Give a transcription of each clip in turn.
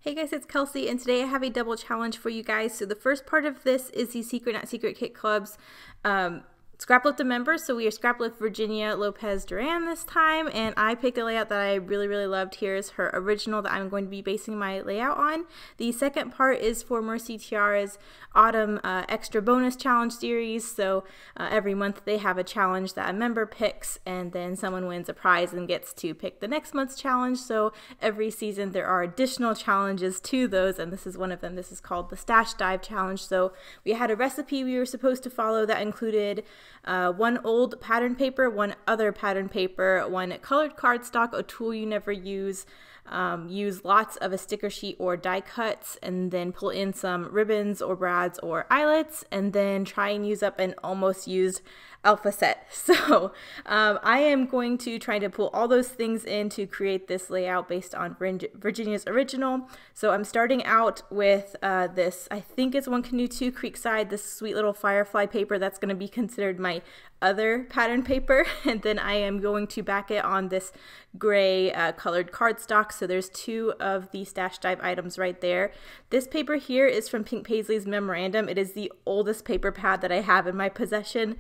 Hey guys, it's Kelsey, and today I have a double challenge for you guys. So the first part of this is the Secret Not Secret Kit Club's Scraplift members. So we are Scraplift Virginia Lopez Duran this time, and I picked a layout that I really loved. Here is her original that I'm going to be basing my layout on. The second part is for Mercy Tiara's Autumn Extra Bonus Challenge series. So every month they have a challenge that a member picks, and then someone wins a prize and gets to pick the next month's challenge. So every season there are additional challenges to those, and this is one of them. This is called the Stash Dive Challenge. So we had a recipe we were supposed to follow that included one old pattern paper, one other pattern paper, one colored cardstock, a tool you never use lots of a sticker sheet or die cuts, and then pull in some ribbons or brads or eyelets, and then try and use up an almost used alpha set. So I am going to try to pull all those things in to create this layout based on Virginia's original. So I'm starting out with this, I think it's 1 Canoe 2 Creekside, this sweet little firefly paper that's going to be considered my other pattern paper, and then I am going to back it on this gray colored cardstock. So there's 2 of the Stash Dive items right there. This paper here is from Pink Paisley's Memorandum. It is the oldest paper pad that I have in my possession,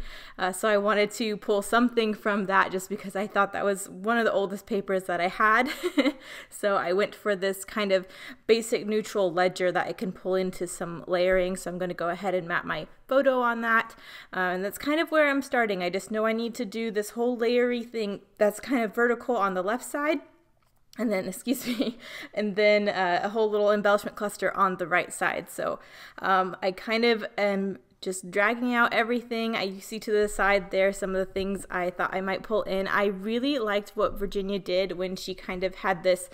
so I wanted to pull something from that just because I thought that was one of the oldest papers that I had. So I went for this kind of basic neutral ledger that I can pull into some layering, so I'm going to go ahead and map my photo on that, and that's kind of where I'm starting. I just know I need to do this whole layery thing that's kind of vertical on the left side, and then, excuse me, and then a whole little embellishment cluster on the right side. So I kind of am just dragging out everything. You see to the side there some of the things I thought I might pull in. I really liked what Virginia did when she kind of had this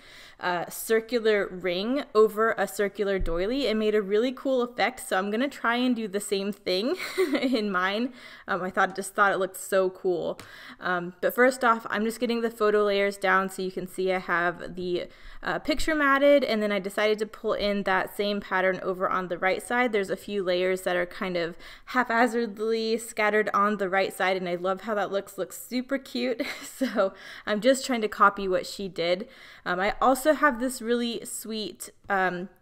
circular ring over a circular doily. It made a really cool effect, so I'm gonna try and do the same thing in mine. I just thought it looked so cool. But first off, I'm just getting the photo layers down so you can see I have the picture matted, and then I decided to pull in that same pattern over on the right side. There's a few layers that are kind of haphazardly scattered on the right side, and I love how that looks super cute. So I'm just trying to copy what she did. I also have this really sweet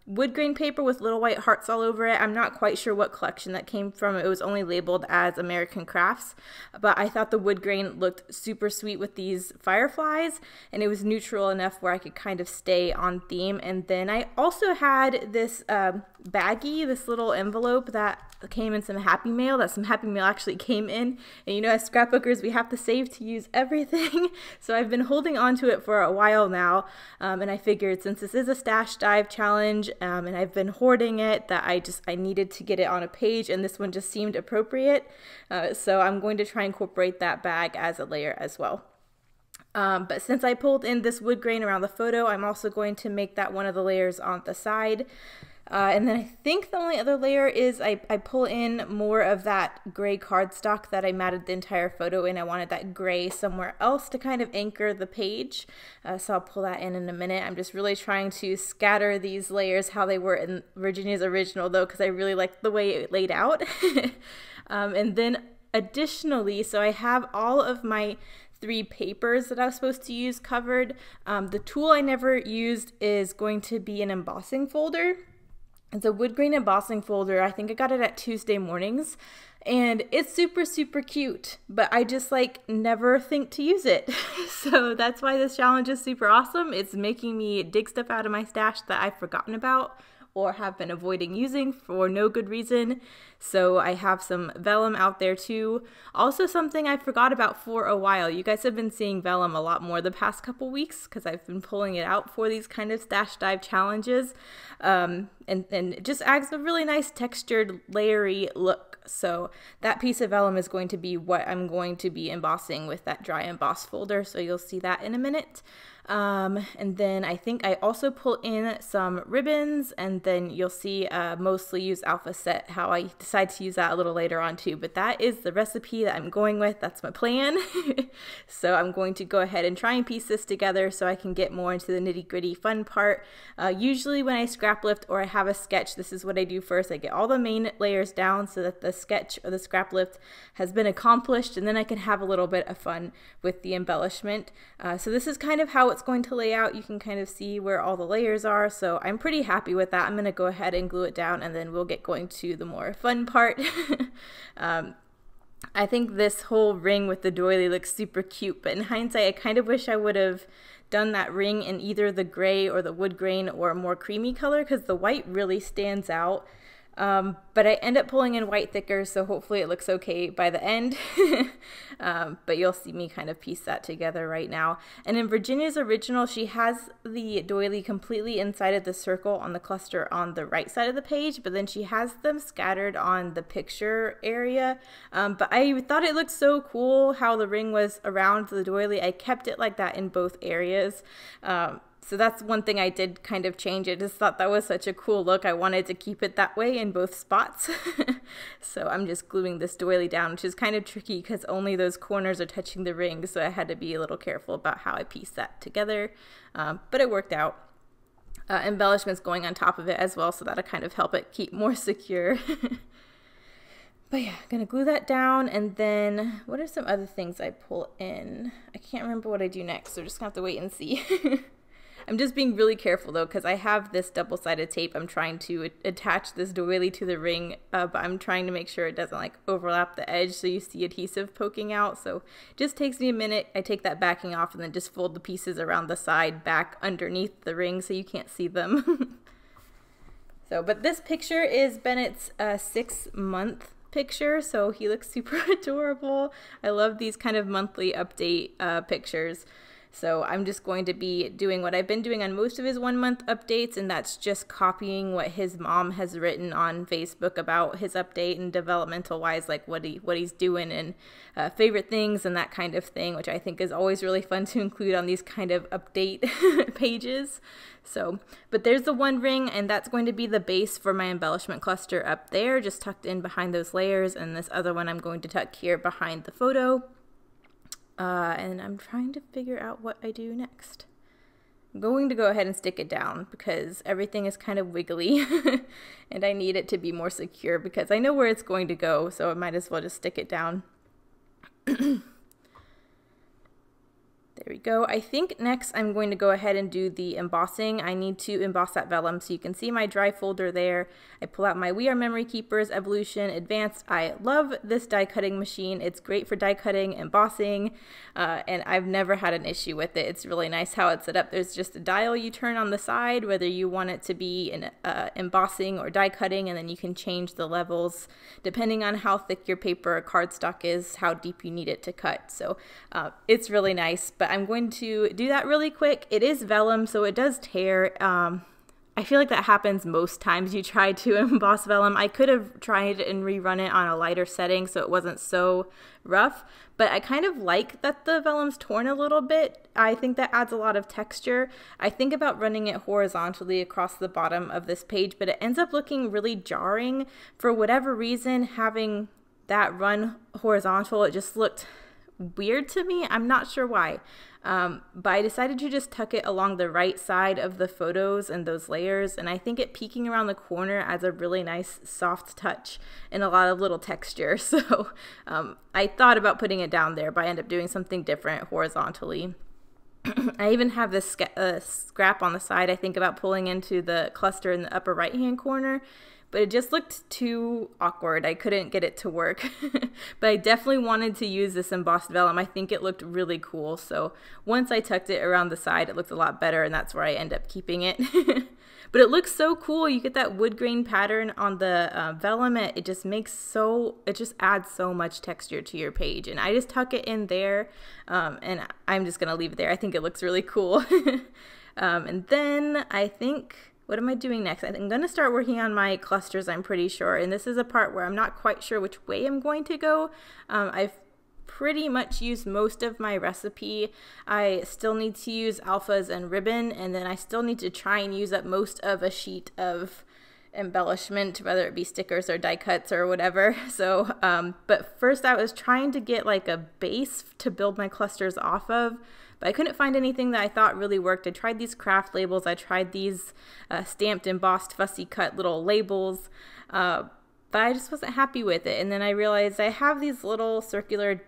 wood grain paper with little white hearts all over it. I'm not quite sure what collection that came from. It was only labeled as American Crafts, but I thought the wood grain looked super sweet with these fireflies, and it was neutral enough where I could kind of stay on theme. And then I also had this baggie, this little envelope that came in some Happy Mail, that some Happy Mail actually came in. And you know, as scrapbookers, we have to save to use everything. So I've been holding on to it for a while now, and I figured since this is a Stash Dive challenge, and I've been hoarding it, that I needed to get it on a page, and this one just seemed appropriate. So I'm going to try and incorporate that bag as a layer as well. But since I pulled in this wood grain around the photo, I'm also going to make that one of the layers on the side. And then I think the only other layer is I pull in more of that gray cardstock that I matted the entire photo in. I wanted that gray somewhere else to kind of anchor the page. So I'll pull that in a minute. I'm just really trying to scatter these layers how they were in Virginia's original, though, because I really liked the way it laid out. And then additionally, so I have all of my 3 papers that I was supposed to use covered. The tool I never used is going to be an embossing folder. It's a wood grain embossing folder. I think I got it at Tuesday Mornings, and it's super cute, but I just never think to use it. So that's why this challenge is super awesome. It's making me dig stuff out of my stash that I've forgotten about or have been avoiding using for no good reason. So I have some vellum out there too. Also something I forgot about for a while. You guys have been seeing vellum a lot more the past couple weeks because I've been pulling it out for these kind of Stash Dive challenges. And it just adds a really nice textured, layery look. So that piece of vellum is going to be what I'm going to be embossing with that dry emboss folder. So you'll see that in a minute. And then I think I also pull in some ribbons, and then you'll see mostly use alpha set, how I decide to use that a little later on too. But that is the recipe that I'm going with. That's my plan. So I'm going to go ahead and try and piece this together so I can get more into the nitty-gritty fun part. Usually when I scraplift or I have a sketch, this is what I do first. I get all the main layers down so that the sketch or the scraplift has been accomplished, and then I can have a little bit of fun with the embellishment. So this is kind of how it's it's going to lay out. You can kind of see where all the layers are, so I'm pretty happy with that. I'm going to go ahead and glue it down, and then we'll get going to the more fun part. I think this whole ring with the doily looks super cute, but in hindsight, I kind of wish I would have done that ring in either the gray or the wood grain or a more creamy color, because the white really stands out. But I end up pulling in white thicker, so hopefully it looks okay by the end. But you'll see me kind of piece that together right now. And in Virginia's original, she has the doily completely inside of the circle on the cluster on the right side of the page, but then she has them scattered on the picture area. But I thought it looked so cool how the ring was around the doily. I kept it like that in both areas. So that's one thing I did kind of change. I just thought that was such a cool look. I wanted to keep it that way in both spots. So I'm just gluing this doily down, which is kind of tricky because only those corners are touching the ring. So I had to be a little careful about how I pieced that together. But it worked out. Embellishments going on top of it as well, so that'll kind of help it keep more secure. But yeah, I'm gonna glue that down, and then what are some other things I pull in? I can't remember what I do next, so just gonna have to wait and see. I'm just being really careful though, because I have this double-sided tape. I'm trying to attach this doily to the ring, but I'm trying to make sure it doesn't like overlap the edge so you see adhesive poking out. So it just takes me a minute. I take that backing off and then just fold the pieces around the side back underneath the ring so you can't see them. So, but this picture is Bennett's 6-month picture, so he looks super adorable. I love these kind of monthly update pictures. So I'm just going to be doing what I've been doing on most of his 1-month updates, and that's just copying what his mom has written on Facebook about his update and developmental wise, like what he's doing and favorite things and that kind of thing, which I think is always really fun to include on these kind of update pages. So, but there's the one ring, and that's going to be the base for my embellishment cluster up there, just tucked in behind those layers, and this other one I'm going to tuck here behind the photo. And I'm trying to figure out what I do next. I'm going to go ahead and stick it down because everything is kind of wiggly and I need it to be more secure because I know where it's going to go, so I might as well just stick it down. There we go. I think next I'm going to go ahead and do the embossing. I need to emboss that vellum, so you can see my dry folder there. I pull out my We Are Memory Keepers Evolution Advanced. I love this die cutting machine. It's great for die cutting, embossing, and I've never had an issue with it. It's really nice how it's set up. There's just a dial you turn on the side, whether you want it to be in embossing or die cutting, and then you can change the levels depending on how thick your paper or cardstock is, how deep you need it to cut. So it's really nice, but I'm going to do that really quick. It is vellum, so it does tear. I feel like that happens most times you try to emboss vellum. I could have tried and rerun it on a lighter setting so it wasn't so rough, but I kind of like that the vellum's torn a little bit. I think that adds a lot of texture. I think about running it horizontally across the bottom of this page, but it ends up looking really jarring. For whatever reason, having that run horizontal, it just looked weird to me. I'm not sure why, but I decided to just tuck it along the right side of the photos and those layers, and I think it peeking around the corner adds a really nice soft touch and a lot of little texture. So I thought about putting it down there, but I ended up doing something different horizontally. I even have this scrap on the side I think about pulling into the cluster in the upper right hand corner, but it just looked too awkward. I couldn't get it to work. But I definitely wanted to use this embossed vellum. I think it looked really cool. So once I tucked it around the side, it looked a lot better, and that's where I end up keeping it. But it looks so cool. You get that wood grain pattern on the vellum. It just adds so much texture to your page. And I just tuck it in there, and I'm just gonna leave it there. I think it looks really cool. And then I think, what am I doing next? I'm going to start working on my clusters, I'm pretty sure. And this is a part where I'm not quite sure which way I'm going to go. I've pretty much used most of my recipe. I still need to use alphas and ribbon, and then I still need to try and use up most of a sheet of embellishment, whether it be stickers or die cuts or whatever. So, but first I was trying to get like a base to build my clusters off of, but I couldn't find anything that I thought really worked. I tried these craft labels. I tried these stamped, embossed, fussy cut little labels, but I just wasn't happy with it. And then I realized I have these little circular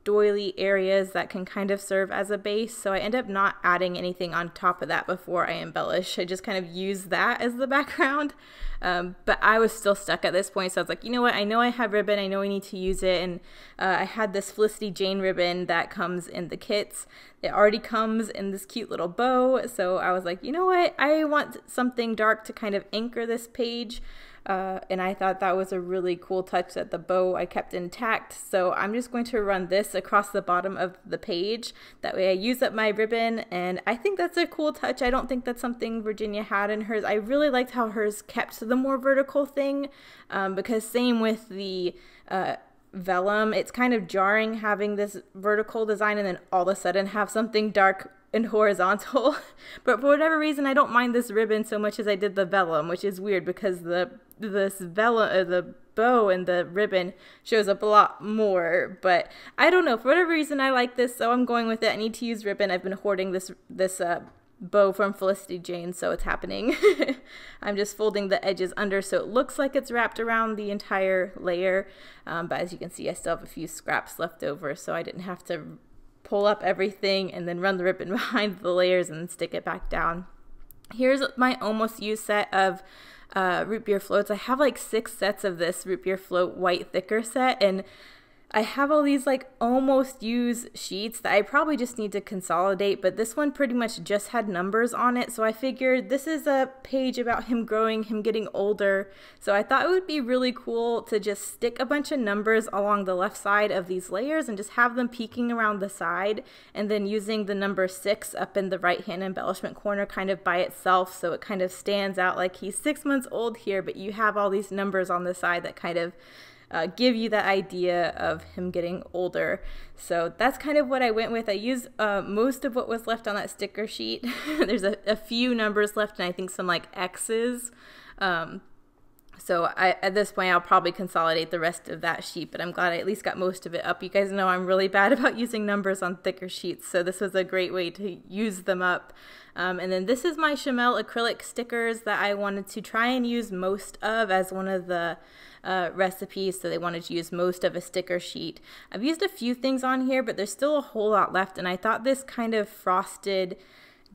doily areas that can kind of serve as a base, so I end up not adding anything on top of that before I embellish. I just kind of use that as the background. But I was still stuck at this point, so I was like, you know what, I know I have ribbon, I know I need to use it, and I had this Felicity Jane ribbon that comes in the kits. It already comes in this cute little bow, so I was like, you know what, I want something dark to kind of anchor this page. And I thought that was a really cool touch that the bow I kept intact. So I'm just going to run this across the bottom of the page. That way I use up my ribbon, and I think that's a cool touch. I don't think that's something Virginia had in hers. I really liked how hers kept the more vertical thing, because same with the vellum, it's kind of jarring having this vertical design and then all of a sudden have something dark and horizontal. But for whatever reason, I don't mind this ribbon so much as I did the vellum, which is weird because the bow and the ribbon shows up a lot more. But I don't know, for whatever reason I like this, so I'm going with it. I need to use ribbon. I've been hoarding this bow from Felicity Jane, so it's happening. I'm just folding the edges under so it looks like it's wrapped around the entire layer, but as you can see, I still have a few scraps left over, so I didn't have to pull up everything and then run the ribbon behind the layers and then stick it back down. Here's my almost used set of root beer floats. I have like 6 sets of this root beer float white thicker set, and I have all these like almost used sheets that I probably just need to consolidate, but this one pretty much just had numbers on it, so I figured this is a page about him growing, him getting older, so I thought it would be really cool to just stick a bunch of numbers along the left side of these layers and just have them peeking around the side, and then using the number 6 up in the right hand embellishment corner kind of by itself, so it kind of stands out like he's 6 months old here, but you have all these numbers on the side that kind of give you that idea of him getting older. So that's kind of what I went with. I used most of what was left on that sticker sheet. There's a few numbers left and I think some like X's. So at this point I'll probably consolidate the rest of that sheet, but I'm glad I at least got most of it up. You guys know I'm really bad about using numbers on thicker sheets, so this was a great way to use them up. And then this is my Chamel acrylic stickers that I wanted to try and use most of as one of the recipes, so they wanted to use most of a sticker sheet. I've used a few things on here, but there's still a whole lot left, and I thought this kind of frosted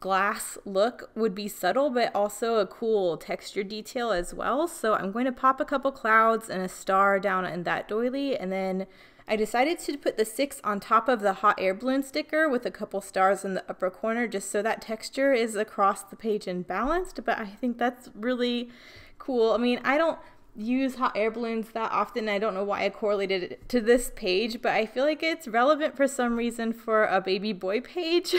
glass look would be subtle but also a cool texture detail as well. So I'm going to pop a couple clouds and a star down in that doily, and then I decided to put the 6 on top of the hot air balloon sticker with a couple stars in the upper corner just so that texture is across the page and balanced, but I think that's really cool. I mean, I don't use hot air balloons that often. I don't know why I correlated it to this page, but I feel like it's relevant for some reason for a baby boy page.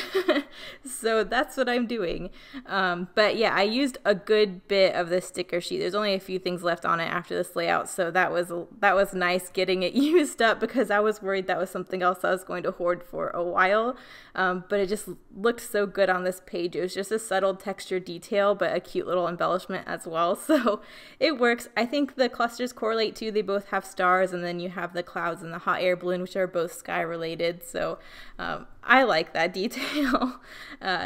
So that's what I'm doing. But yeah, I used a good bit of this sticker sheet. There's only a few things left on it after this layout, so that was nice getting it used up because I was worried that was something else I was going to hoard for a while. But it just looked so good on this page. It was just a subtle texture detail, but a cute little embellishment as well. So it works. I think the clusters correlate too. They both have stars, and then you have the clouds and the hot air balloon, which are both sky related. So I like that detail.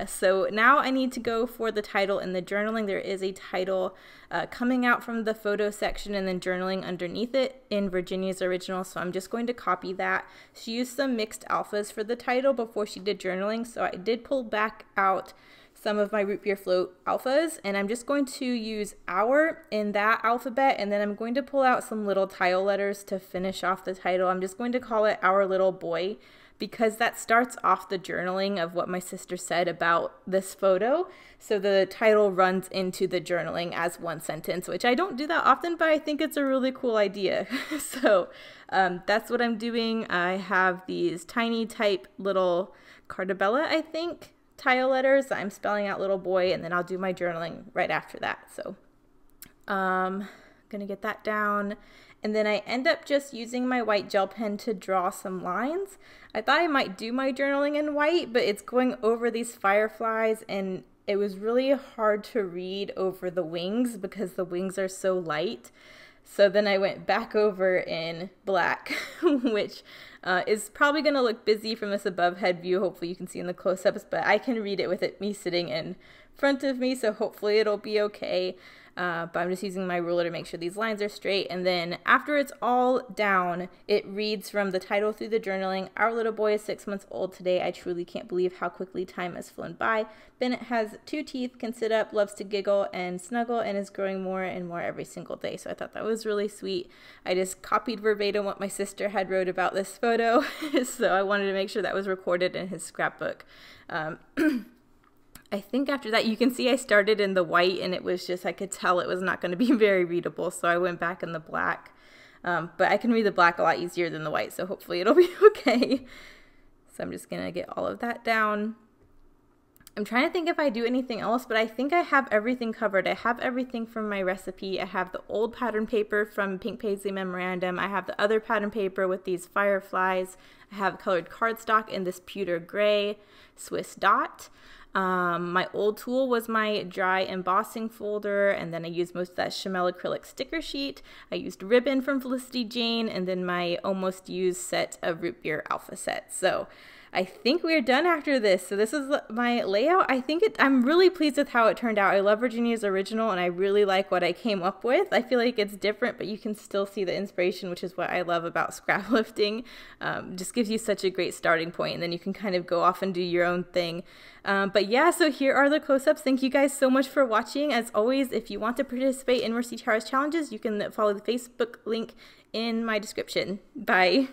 So now I need to go for the title and the journaling. There is a title coming out from the photo section and then journaling underneath it in Virginia's original, so I'm just going to copy that. She used some mixed alphas for the title before she did journaling, so I did pull back out some of my root beer float alphas, and I'm just going to use our in that alphabet, and then I'm going to pull out some little tile letters to finish off the title. I'm just going to call it Our Little Boy because that starts off the journaling of what my sister said about this photo. So the title runs into the journaling as one sentence, which I don't do that often, but I think it's a really cool idea. So that's what I'm doing. I have these tiny type little Cardabella, I think, tile letters. I'm spelling out little boy, and then I'll do my journaling right after that. So gonna get that down, and then I end up just using my white gel pen to draw some lines. I thought I might do my journaling in white, but it's going over these fireflies, and it was really hard to read over the wings because the wings are so light. So then I went back over in black, which is probably going to look busy from this above head view. Hopefully you can see in the close-ups, but I can read it with me sitting in front of me, so hopefully it'll be okay. But I'm just using my ruler to make sure these lines are straight. And then after it's all down, it reads from the title through the journaling, "Our little boy is 6 months old today. I truly can't believe how quickly time has flown by. Bennett has 2 teeth, can sit up, loves to giggle and snuggle, and is growing more and more every single day." So I thought that was really sweet. I just copied verbatim what my sister had wrote about this photo. So I wanted to make sure that was recorded in his scrapbook. I think after that, you can see I started in the white, and it was just, I could tell it was not going to be very readable, so I went back in the black. But I can read the black a lot easier than the white, so hopefully it'll be okay. So I'm just going to get all of that down. I'm trying to think if I do anything else, but I think I have everything covered. I have everything from my recipe. I have the old pattern paper from Pink Paisley Memorandum. I have the other pattern paper with these fireflies. I have colored cardstock in this pewter gray Swiss dot. My old tool was my dry embossing folder, and then I used most of that Chamel acrylic sticker sheet. I used ribbon from Felicity Jane, and then my almost used set of root beer alpha sets. So I think we're done after this. So this is my layout. I'm really pleased with how it turned out. I love Virginia's original, and I really like what I came up with. I feel like it's different, but you can still see the inspiration, which is what I love about scraplifting. Just gives you such a great starting point, and then you can kind of go off and do your own thing. But yeah, so here are the close-ups. Thank you guys so much for watching. As always, if you want to participate in Mercy Tiara's challenges, you can follow the Facebook link in my description. Bye.